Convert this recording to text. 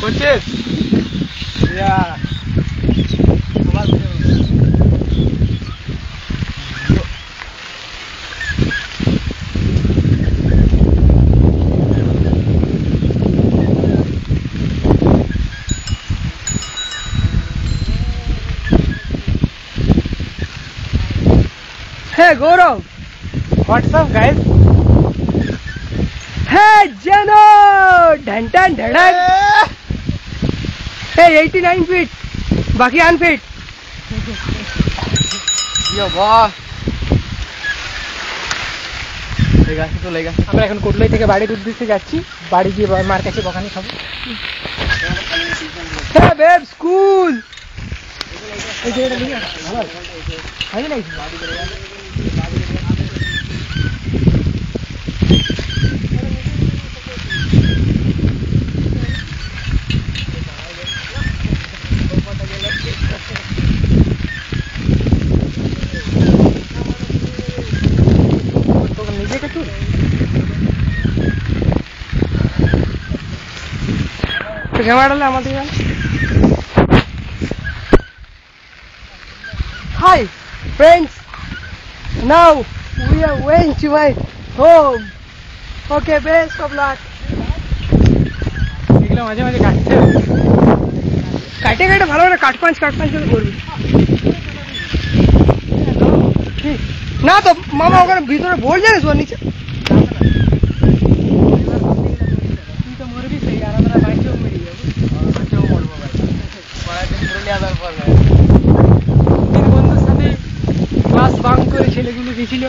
করছিস? Hey Gaurav, What's up guys? hey Jano, dhan dhadak. Hey 89 feet, baki unfit. Yo boss. আমরা এখন কোটলাই থেকে বাড়ির উদ্দেশ্যে যাচ্ছি, বাড়ি গিয়ে মার কাছে বকানি খাবো। হ্যাঁ বেব স্কুল এই জায়গাটা নিয়ে ভালো হয় না নিজেকে চুল ক্যামেরাটা আমাদের Hi friends, now we are going to my home. Okay, best of luck. এগুলো মাঝে মাঝে কাটতে কাটে কাটে ভালো করে কাট পাঁচ করবি না তো মামা ওখানে ভিতরে বল জানিস ওর নিচে তুই তো মরবি সেই আর আমরা বাইকেও মরে যাবো বাইকেও মরবো ভাই পড়াতে পুরুলিয়া আসার পর তিন বন্ধুর সাথে ক্লাস বাঙ্ক করে ছেলেগুলো গেছিল